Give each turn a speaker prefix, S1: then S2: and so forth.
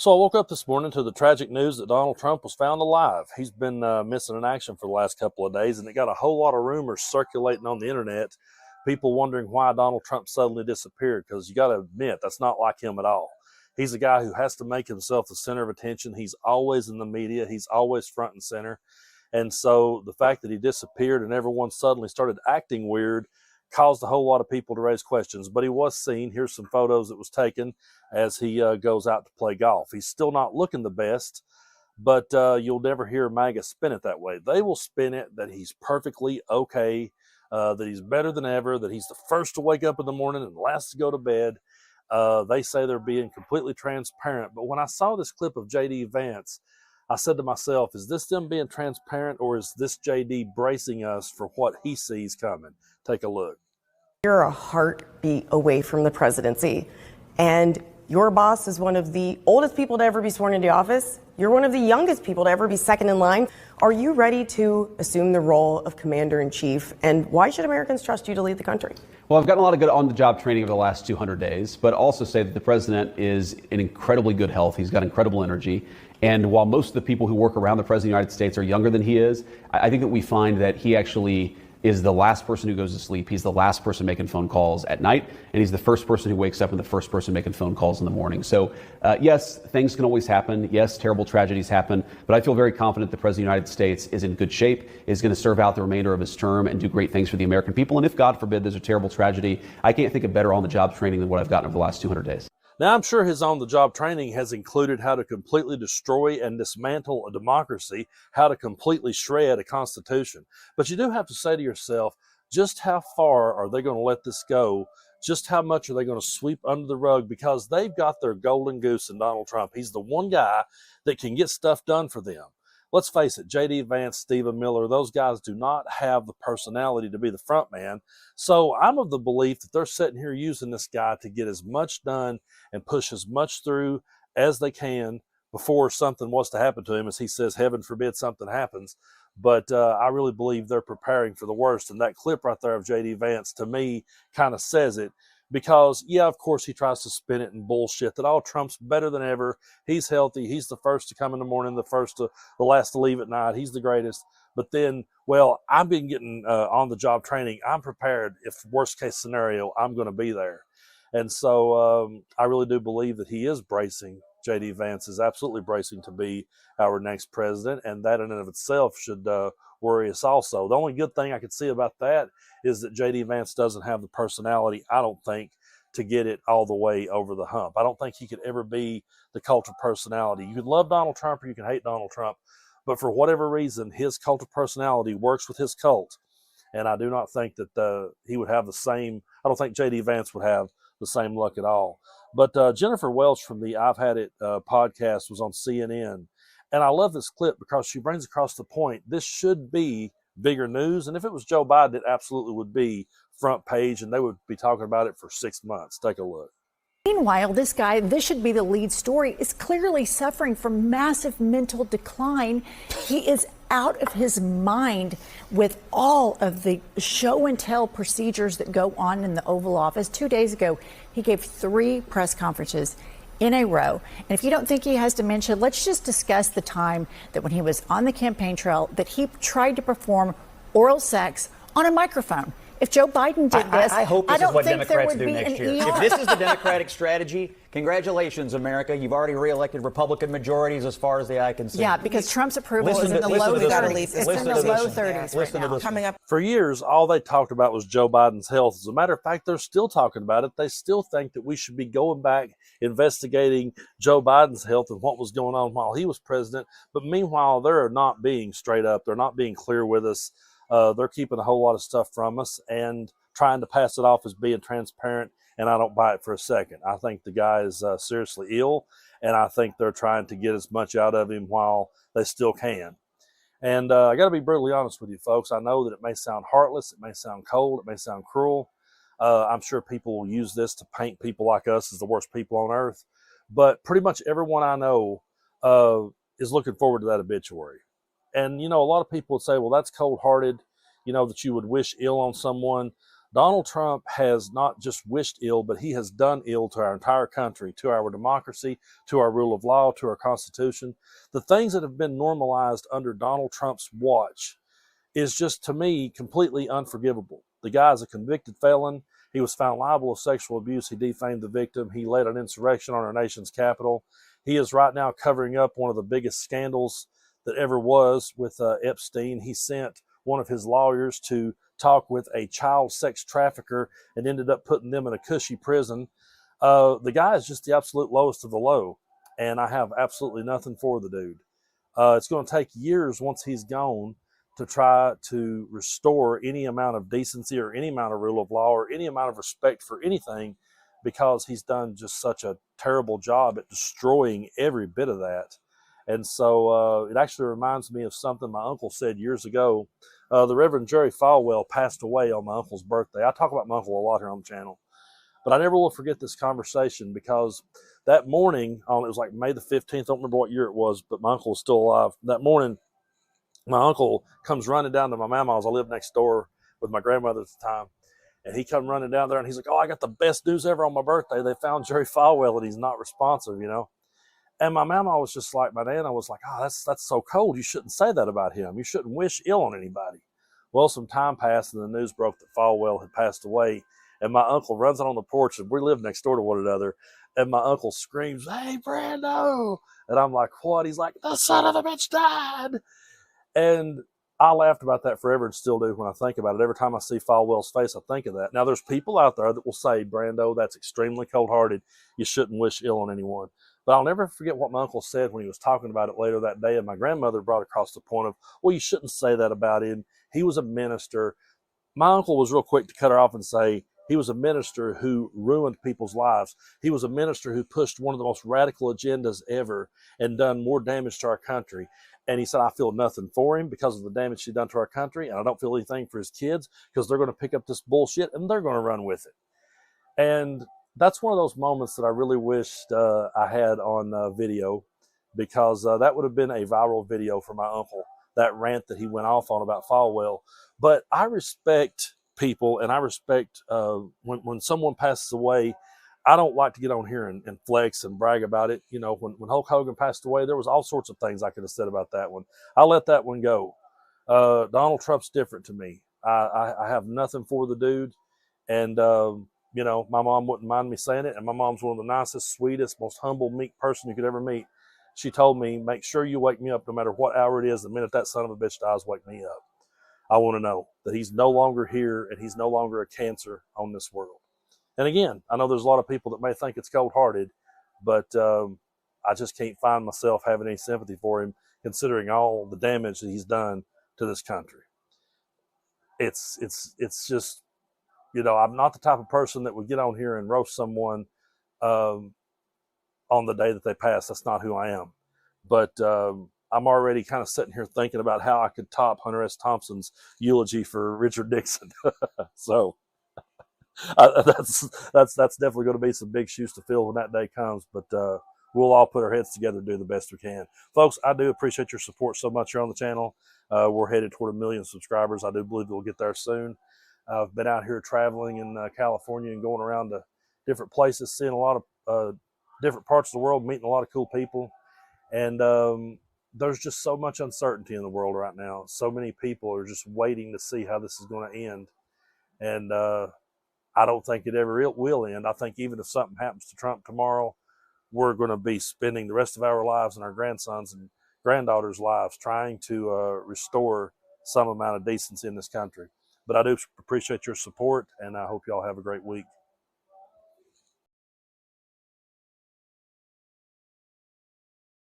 S1: So I woke up this morning to the tragic news that Donald Trump was found alive. He's been missing in action for the last couple of days, and it got a whole lot of rumors circulating on the internet, people wondering why Donald Trump suddenly disappeared, because you got to admit, that's not like him at all. He's a guy who has to make himself the center of attention. He's always in the media. He's always front and center. And so the fact that he disappeared and everyone suddenly started acting weird caused a whole lot of people to raise questions. But he was seen. Here's some photos that was taken as he goes out to play golf. He's still not looking the best, but you'll never hear Maga spin it that way. They will spin it that he's perfectly okay, that he's better than ever, that he's the first to wake up in the morning and last to go to bed. They say they're being completely transparent. But when I saw this clip of J.D. Vance, I said to myself, is this them being transparent, or is this J.D. bracing us for what he sees coming? Take a look.
S2: You're a heartbeat away from the presidency, and your boss is one of the oldest people to ever be sworn into office. You're one of the youngest people to ever be second in line. Are you ready to assume the role of commander-in-chief, and why should Americans trust you to lead the country?
S3: Well, I've gotten a lot of good on-the-job training over the last 200 days, but also say that the president is in incredibly good health. He's got incredible energy. And while most of the people who work around the president of the United States are younger than he is, I think that we find that he actually is the last person who goes to sleep. He's the last person making phone calls at night, and he's the first person who wakes up and the first person making phone calls in the morning. So, yes, things can always happen. Yes, terrible tragedies happen, but I feel very confident the President of the United States is in good shape, is going to serve out the remainder of his term and do great things for the American people. And if, God forbid, there's a terrible tragedy, I can't think of better on-the-job training than what I've gotten over the last 200 days.
S1: Now, I'm sure his on-the-job training has included how to completely destroy and dismantle a democracy, how to completely shred a constitution. But you do have to say to yourself, just how far are they going to let this go? Just how much are they going to sweep under the rug? Because they've got their golden goose in Donald Trump. He's the one guy that can get stuff done for them. Let's face it, J.D. Vance, Stephen Miller, those guys do not have the personality to be the front man. So I'm of the belief that they're sitting here using this guy to get as much done and push as much through as they can before something was to happen to him. As he says, heaven forbid something happens. But I really believe they're preparing for the worst. And that clip right there of J.D. Vance, to me, kind of says it. Because, yeah, of course, he tries to spin it and bullshit that, oh, Trump's better than ever. He's healthy. He's the first to come in the morning, the last to leave at night. He's the greatest. But then, well, I've been getting on-the-job training. I'm prepared. If worst case scenario, I'm going to be there. And so I really do believe that he is bracing. J.D. Vance is absolutely bracing to be our next president, and that in and of itself should worry us also. The only good thing I could see about that is that J.D. Vance doesn't have the personality, I don't think, to get it all the way over the hump. I don't think he could ever be the cult of personality. You can love Donald Trump or you can hate Donald Trump, but for whatever reason, his cult of personality works with his cult, and I do not think that he would have the same, I don't think J.D. Vance would have the same luck at all. But Jennifer Welch from the I've Had It podcast was on CNN, and I love this clip because she brings across the point, this should be bigger news, and if it was Joe Biden, it absolutely would be front page, and they would be talking about it for 6 months. Take a look.
S4: Meanwhile, this guy, this should be the lead story, is clearly suffering from massive mental decline. He is out of his mind with all of the show and tell procedures that go on in the Oval Office. 2 days ago, he gave 3 press conferences in a row. And if you don't think he has dementia, let's just discuss the time that when he was on the campaign trail that he tried to perform oral sex on a microphone. If Joe Biden did this,
S5: I hope this is what Democrats do next year.
S4: ER.
S5: If this is the Democratic strategy, congratulations, America. You've already reelected Republican majorities as far as the eye can see.
S4: Yeah, because Trump's approval is in the low 30s. It's in the low 30s right now.
S5: Coming up.
S1: For years, all they talked about was Joe Biden's health. As a matter of fact, they're still talking about it. They still think that we should be going back, investigating Joe Biden's health and what was going on while he was president. But meanwhile, they're not being straight up. They're not being clear with us. They're keeping a whole lot of stuff from us and trying to pass it off as being transparent, and I don't buy it for a second. I think the guy is seriously ill, and I think they're trying to get as much out of him while they still can. And I got to be brutally honest with you, folks. I know that it may sound heartless, it may sound cold, it may sound cruel. I'm sure people will use this to paint people like us as the worst people on earth, but pretty much everyone I know is looking forward to that obituary. And, you know, a lot of people would say, well, that's cold-hearted, you know, that you would wish ill on someone. Donald Trump has not just wished ill, but he has done ill to our entire country, to our democracy, to our rule of law, to our Constitution. The things that have been normalized under Donald Trump's watch is just, to me, completely unforgivable. The guy is a convicted felon. He was found liable of sexual abuse. He defamed the victim. He led an insurrection on our nation's capital. He is right now covering up one of the biggest scandals that ever was with Epstein. He sent one of his lawyers to talk with a child sex trafficker and ended up putting them in a cushy prison. The guy is just the absolute lowest of the low, and I have absolutely nothing for the dude. It's going to take years once he's gone to try to restore any amount of decency or any amount of rule of law or any amount of respect for anything, because he's done just such a terrible job at destroying every bit of that. And so it actually reminds me of something my uncle said years ago. The Reverend Jerry Falwell passed away on my uncle's birthday. I talk about my uncle a lot here on the channel, but I never will forget this conversation, because that morning, it was like May the 15th, I don't remember what year it was, but my uncle was still alive. That morning, my uncle comes running down to my mama's. I lived next door with my grandmother at the time. And he come running down there, and he's like, "Oh, I got the best news ever on my birthday. They found Jerry Falwell, and he's not responsive, you know." And my mama was just like, my nana was like, "Oh, that's so cold. You shouldn't say that about him. You shouldn't wish ill on anybody." Well, some time passed, and the news broke that Falwell had passed away. And my uncle runs out on the porch, and we live next door to one another. And my uncle screams, "Hey, Brando!" And I'm like, "What?" He's like, "The son of a bitch died." And I laughed about that forever and still do when I think about it. Every time I see Falwell's face, I think of that. Now, there's people out there that will say, "Brando, that's extremely cold-hearted. You shouldn't wish ill on anyone." But I'll never forget what my uncle said when he was talking about it later that day. And my grandmother brought across the point of, "Well, you shouldn't say that about him. He was a minister." My uncle was real quick to cut her off and say, he was a minister who ruined people's lives. He was a minister who pushed one of the most radical agendas ever and done more damage to our country. And he said, "I feel nothing for him because of the damage he's done to our country. And I don't feel anything for his kids because they're going to pick up this bullshit and they're going to run with it." And that's one of those moments that I really wished I had on video, because that would have been a viral video for my uncle, that rant that he went off on about Falwell. But I respect people, and I respect when someone passes away. I don't like to get on here and flex and brag about it. You know, when Hulk Hogan passed away, there was all sorts of things I could have said about that one. I let that one go. Donald Trump's different to me. I have nothing for the dude. And, you know, my mom wouldn't mind me saying it. And my mom's one of the nicest, sweetest, most humble, meek person you could ever meet. She told me, "Make sure you wake me up no matter what hour it is. The minute that son of a bitch dies, wake me up. I want to know that he's no longer here and he's no longer a cancer on this world." And again, I know there's a lot of people that may think it's cold-hearted, but I just can't find myself having any sympathy for him, considering all the damage that he's done to this country. It's just, you know, I'm not the type of person that would get on here and roast someone on the day that they pass. That's not who I am. But I'm already kind of sitting here thinking about how I could top Hunter S. Thompson's eulogy for Richard Nixon. So that's definitely going to be some big shoes to fill when that day comes. But we'll all put our heads together and do the best we can. Folks, I do appreciate your support so much here on the channel. We're headed toward 1 million subscribers. I do believe we'll get there soon. I've been out here traveling in California and going around to different places, seeing a lot of different parts of the world, meeting a lot of cool people. And there's just so much uncertainty in the world right now. So many people are just waiting to see how this is going to end. And I don't think it ever will end. I think even if something happens to Trump tomorrow, we're going to be spending the rest of our lives and our grandsons and granddaughters' lives trying to restore some amount of decency in this country. But I do appreciate your support, and I hope y'all have a great week.